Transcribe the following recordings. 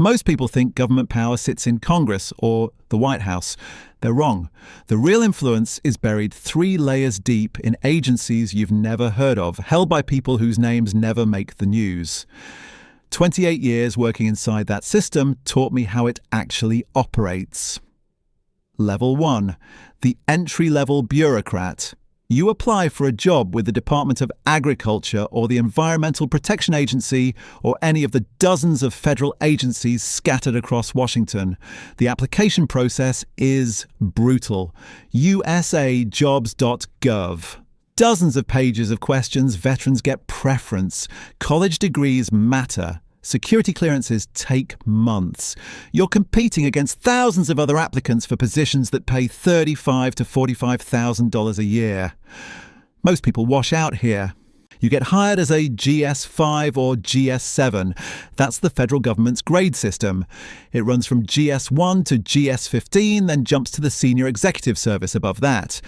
Most people think government power sits in Congress or the White House. They're wrong. The real influence is buried 3 layers deep in agencies you've never heard of, held by people whose names never make the news. 28 years working inside that system taught me how it actually operates. Level 1. The entry-level bureaucrat. You apply for a job with the Department of Agriculture or the Environmental Protection Agency or any of the dozens of federal agencies scattered across Washington. The application process is brutal. usajobs.gov. Dozens of pages of questions. Veterans get preference. College degrees matter. Security clearances take months. You're competing against thousands of other applicants for positions that pay $35,000 to $45,000 a year. Most people wash out here. You get hired as a GS5 or GS7. That's the federal government's grade system. It runs from GS1 to GS15, then jumps to the senior executive service above that.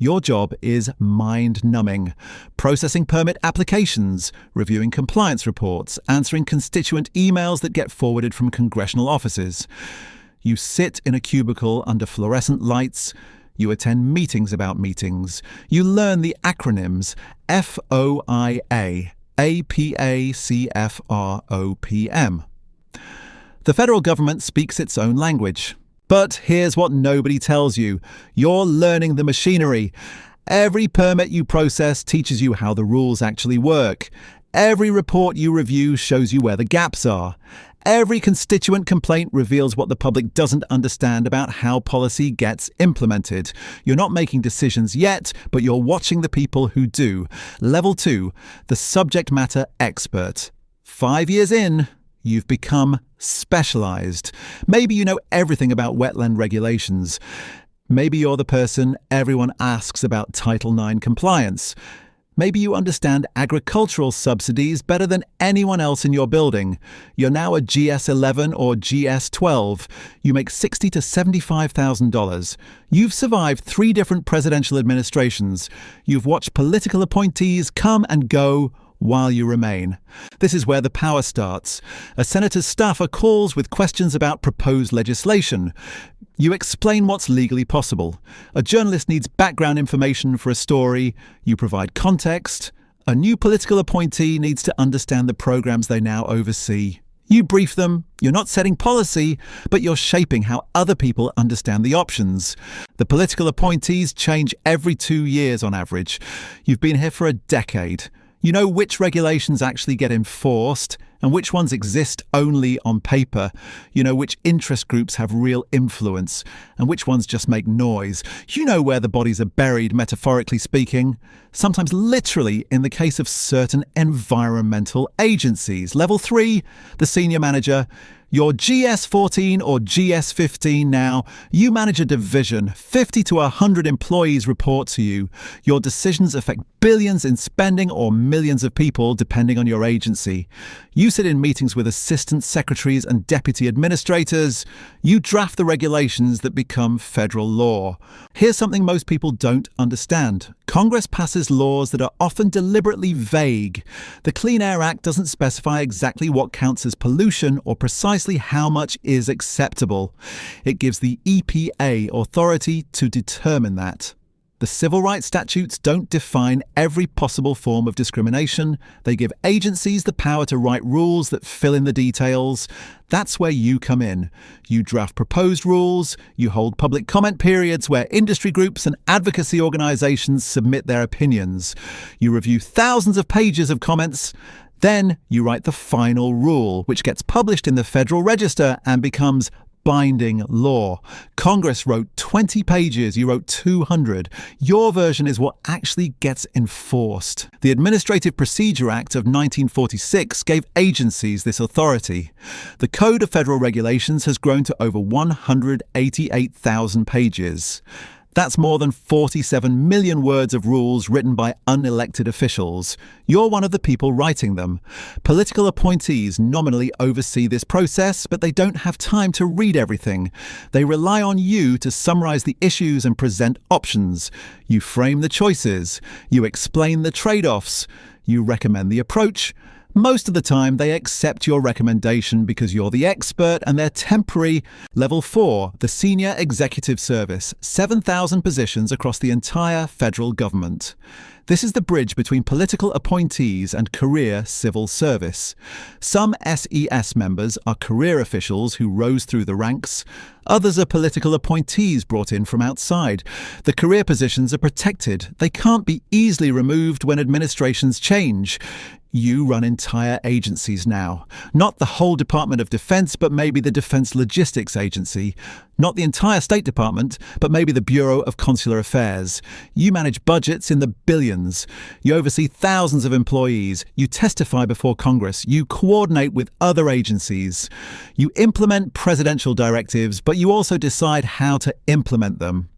Your job is mind-numbing. Processing permit applications, reviewing compliance reports, answering constituent emails that get forwarded from congressional offices. You sit in a cubicle under fluorescent lights. You attend meetings about meetings. You learn the acronyms FOIA, APA, CFROPM. The federal government speaks its own language. But here's what nobody tells you. You're learning the machinery. Every permit you process teaches you how the rules actually work. Every report you review shows you where the gaps are. Every constituent complaint reveals what the public doesn't understand about how policy gets implemented. You're not making decisions yet, but you're watching the people who do. Level 2, the subject matter expert. 5 years in, you've become specialized. Maybe you know everything about wetland regulations. Maybe you're the person everyone asks about Title IX compliance. Maybe you understand agricultural subsidies better than anyone else in your building. You're now a GS11 or GS12. You make $60,000 to $75,000. You've survived 3 different presidential administrations. You've watched political appointees come and go while you remain. This is where the power starts. A senator's staffer calls with questions about proposed legislation. You explain what's legally possible. A journalist needs background information for a story. You provide context. A new political appointee needs to understand the programs they now oversee. You brief them. You're not setting policy, but you're shaping how other people understand the options. The political appointees change every 2 years on average. You've been here for a decade. You know which regulations actually get enforced and which ones exist only on paper. You know which interest groups have real influence and which ones just make noise. You know where the bodies are buried, metaphorically speaking, sometimes literally in the case of certain environmental agencies. Level 3, the senior manager. You're GS14 or GS15 now. You manage a division. 50 to 100 employees report to you. Your decisions affect billions in spending or millions of people, depending on your agency. You sit in meetings with assistant secretaries and deputy administrators. You draft the regulations that become federal law. Here's something most people don't understand. Congress passes laws that are often deliberately vague. The Clean Air Act doesn't specify exactly what counts as pollution or precisely how much is acceptable. It gives the EPA authority to determine that. The civil rights statutes don't define every possible form of discrimination. They give agencies the power to write rules that fill in the details. That's where you come in. You draft proposed rules. You hold public comment periods where industry groups and advocacy organizations submit their opinions. You review thousands of pages of comments. Then you write the final rule, which gets published in the Federal Register and becomes binding law. Congress wrote 20 pages, you wrote 200. Your version is what actually gets enforced. The Administrative Procedure Act of 1946 gave agencies this authority. The Code of Federal Regulations has grown to over 188,000 pages. That's more than 47 million words of rules written by unelected officials. You're one of the people writing them. Political appointees nominally oversee this process, but they don't have time to read everything. They rely on you to summarize the issues and present options. You frame the choices. You explain the trade-offs. You recommend the approach. Most of the time, they accept your recommendation because you're the expert and they're temporary. Level 4, the Senior Executive Service, 7,000 positions across the entire federal government. This is the bridge between political appointees and career civil service. Some SES members are career officials who rose through the ranks. Others are political appointees brought in from outside. The career positions are protected. They can't be easily removed when administrations change. You run entire agencies now. Not the whole Department of Defense, but maybe the Defense Logistics Agency. Not the entire State Department, but maybe the Bureau of Consular Affairs. You manage budgets in the billions. You oversee thousands of employees. You testify before Congress. You coordinate with other agencies. You implement presidential directives, but you also decide how to implement them.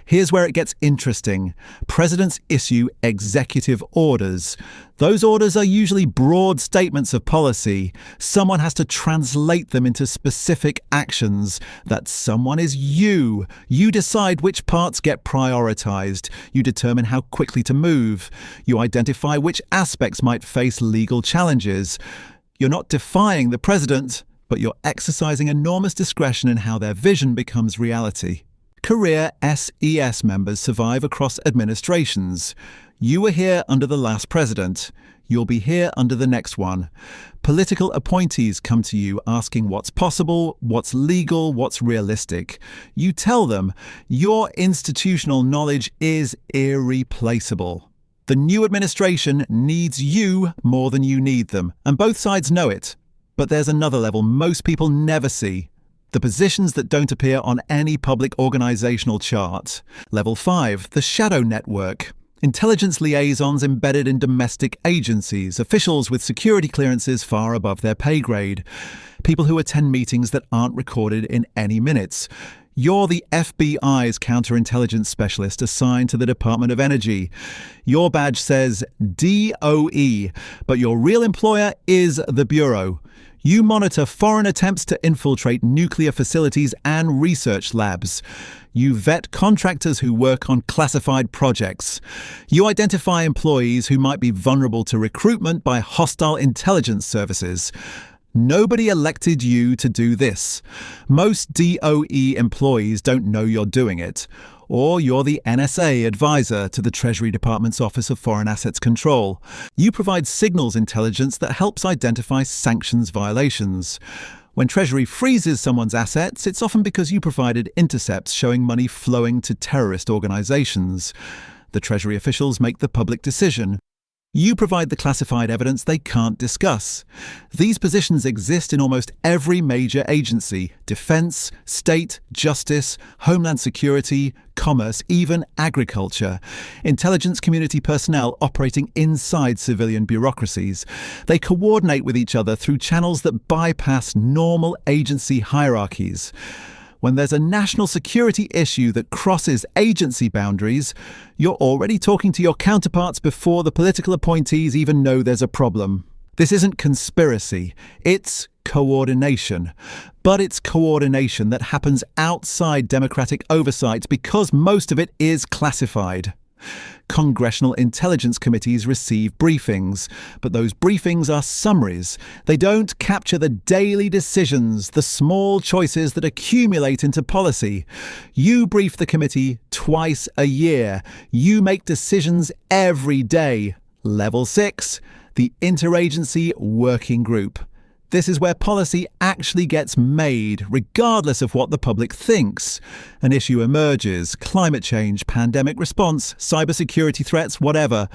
Here's where it gets interesting. Presidents issue executive orders. Those orders are usually broad statements of policy. Someone has to translate them into specific actions. That someone is you. You decide which parts get prioritized. You determine how quickly to move. You identify which aspects might face legal challenges. You're not defying the president, but you're exercising enormous discretion in how their vision becomes reality. Career SES members survive across administrations. You were here under the last president. You'll be here under the next one. Political appointees come to you asking what's possible, what's legal, what's realistic. You tell them your institutional knowledge is irreplaceable. The new administration needs you more than you need them, and both sides know it. But there's another level most people never see. The positions that don't appear on any public organizational chart. Level 5, the shadow network. Intelligence liaisons embedded in domestic agencies, officials with security clearances far above their pay grade. People who attend meetings that aren't recorded in any minutes. You're the FBI's counterintelligence specialist assigned to the Department of Energy. Your badge says DOE, but your real employer is the Bureau. You monitor foreign attempts to infiltrate nuclear facilities and research labs. You vet contractors who work on classified projects. You identify employees who might be vulnerable to recruitment by hostile intelligence services. Nobody elected you to do this. Most DOE employees don't know you're doing it. Or you're the NSA advisor to the Treasury Department's Office of Foreign Assets Control. You provide signals intelligence that helps identify sanctions violations. When Treasury freezes someone's assets, it's often because you provided intercepts showing money flowing to terrorist organizations. The Treasury officials make the public decision. You provide the classified evidence they can't discuss. These positions exist in almost every major agency: defense, state, justice, homeland security, commerce, even agriculture. Intelligence community personnel operating inside civilian bureaucracies. They coordinate with each other through channels that bypass normal agency hierarchies. When there's a national security issue that crosses agency boundaries, you're already talking to your counterparts before the political appointees even know there's a problem. This isn't conspiracy, it's coordination. But it's coordination that happens outside democratic oversight because most of it is classified. Congressional intelligence committees receive briefings, but those briefings are summaries. They don't capture the daily decisions, the small choices that accumulate into policy. You brief the committee twice a year. You make decisions every day. Level 6, the interagency working group. This is where policy actually gets made, regardless of what the public thinks. An issue emerges: climate change, pandemic response, cybersecurity threats, whatever.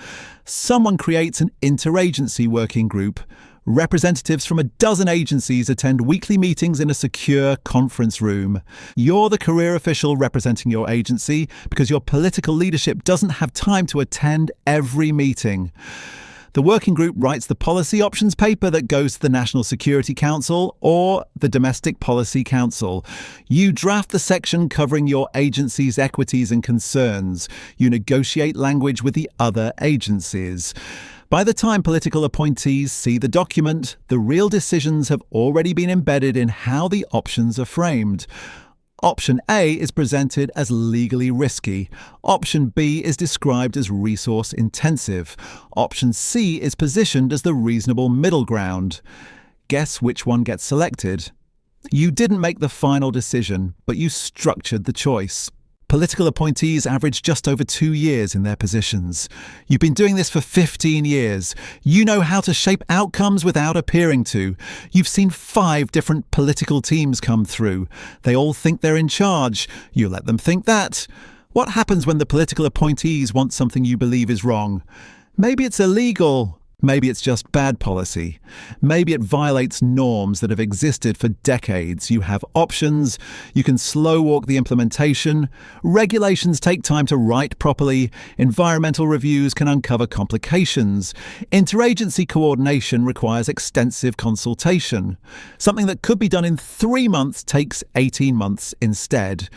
Someone creates an interagency working group. Representatives from a dozen agencies attend weekly meetings in a secure conference room. You're the career official representing your agency because your political leadership doesn't have time to attend every meeting. The working group writes the policy options paper that goes to the National Security Council or the Domestic Policy Council. You draft the section covering your agency's equities and concerns. You negotiate language with the other agencies. By the time political appointees see the document, the real decisions have already been embedded in how the options are framed. Option A is presented as legally risky. Option B is described as resource intensive. Option C is positioned as the reasonable middle ground. Guess which one gets selected? You didn't make the final decision, but you structured the choice. Political appointees average just over 2 years in their positions. You've been doing this for 15 years. You know how to shape outcomes without appearing to. You've seen 5 different political teams come through. They all think they're in charge. You let them think that. What happens when the political appointees want something you believe is wrong? Maybe it's illegal. Maybe it's just bad policy. Maybe it violates norms that have existed for decades. You have options. You can slow walk the implementation. Regulations take time to write properly. Environmental reviews can uncover complications. Interagency coordination requires extensive consultation. Something that could be done in 3 months takes 18 months instead.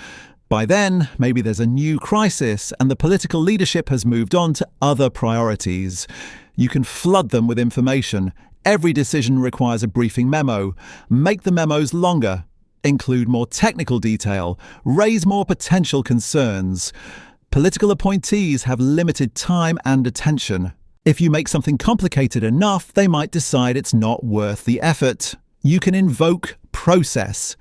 By then, maybe there's a new crisis and the political leadership has moved on to other priorities. You can flood them with information. Every decision requires a briefing memo. Make the memos longer. Include more technical detail. Raise more potential concerns. Political appointees have limited time and attention. If you make something complicated enough, they might decide it's not worth the effort. You can invoke process.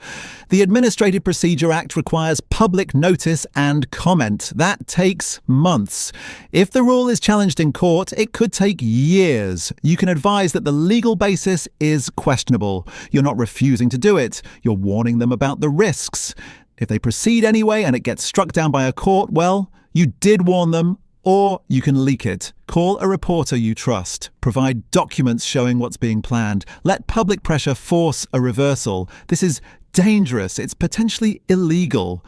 The Administrative Procedure Act requires public notice and comment. That takes months. If the rule is challenged in court, it could take years. You can advise that the legal basis is questionable. You're not refusing to do it. You're warning them about the risks. If they proceed anyway and it gets struck down by a court, well, you did warn them. Or you can leak it. Call a reporter you trust. Provide documents showing what's being planned. Let public pressure force a reversal. This is dangerous. It's potentially illegal.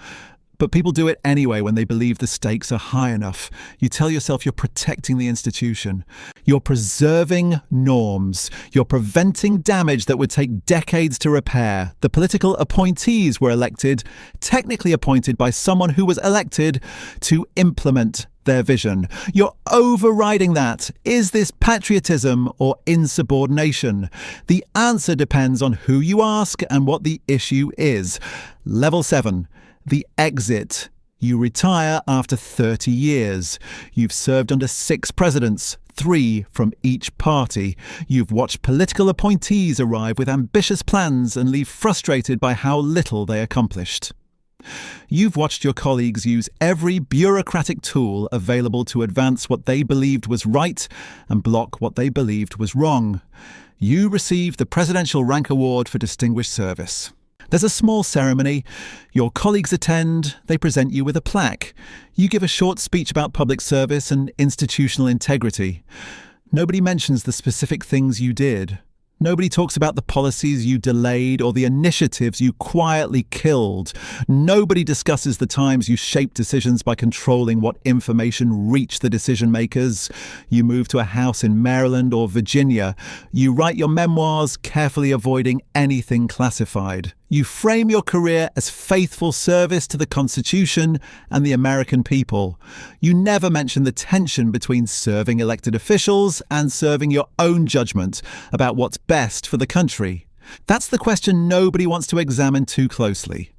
But people do it anyway when they believe the stakes are high enough. You tell yourself you're protecting the institution. You're preserving norms. You're preventing damage that would take decades to repair. The political appointees were elected, technically appointed by someone who was elected to implement their vision. You're overriding that. Is this patriotism or insubordination? The answer depends on who you ask and what the issue is. Level 7. The exit. You retire after 30 years. You've served under 6 presidents, 3 from each party. You've watched political appointees arrive with ambitious plans and leave frustrated by how little they accomplished. You've watched your colleagues use every bureaucratic tool available to advance what they believed was right and block what they believed was wrong. You received the Presidential Rank Award for Distinguished Service. There's a small ceremony. Your colleagues attend. They present you with a plaque. You give a short speech about public service and institutional integrity. Nobody mentions the specific things you did. Nobody talks about the policies you delayed or the initiatives you quietly killed. Nobody discusses the times you shaped decisions by controlling what information reached the decision makers. You move to a house in Maryland or Virginia. You write your memoirs, carefully avoiding anything classified. You frame your career as faithful service to the Constitution and the American people. You never mention the tension between serving elected officials and serving your own judgment about what's best for the country. That's the question nobody wants to examine too closely.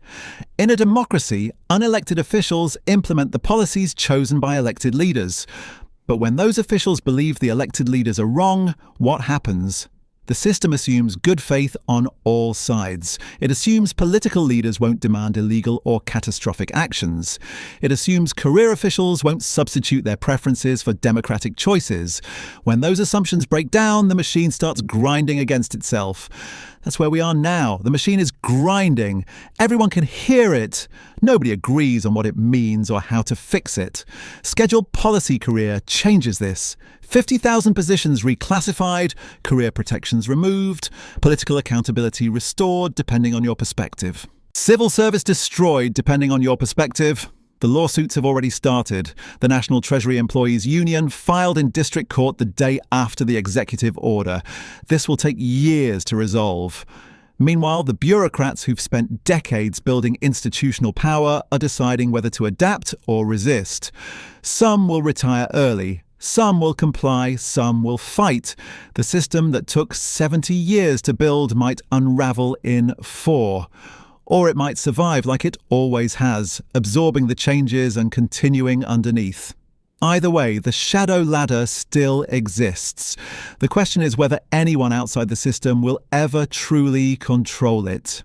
In a democracy, unelected officials implement the policies chosen by elected leaders. But when those officials believe the elected leaders are wrong, what happens? The system assumes good faith on all sides. It assumes political leaders won't demand illegal or catastrophic actions. It assumes career officials won't substitute their preferences for democratic choices. When those assumptions break down, the machine starts grinding against itself. That's where we are now. The machine is grinding. Everyone can hear it. Nobody agrees on what it means or how to fix it. Scheduled policy career changes this. 50,000 positions reclassified, career protections removed, political accountability restored depending on your perspective. Civil service destroyed depending on your perspective. The lawsuits have already started. The National Treasury Employees Union filed in district court the day after the executive order. This will take years to resolve. Meanwhile, the bureaucrats who've spent decades building institutional power are deciding whether to adapt or resist. Some will retire early. Some will comply, some will fight. The system that took 70 years to build might unravel in 4. Or it might survive like it always has, absorbing the changes and continuing underneath. Either way, the shadow ladder still exists. The question is whether anyone outside the system will ever truly control it.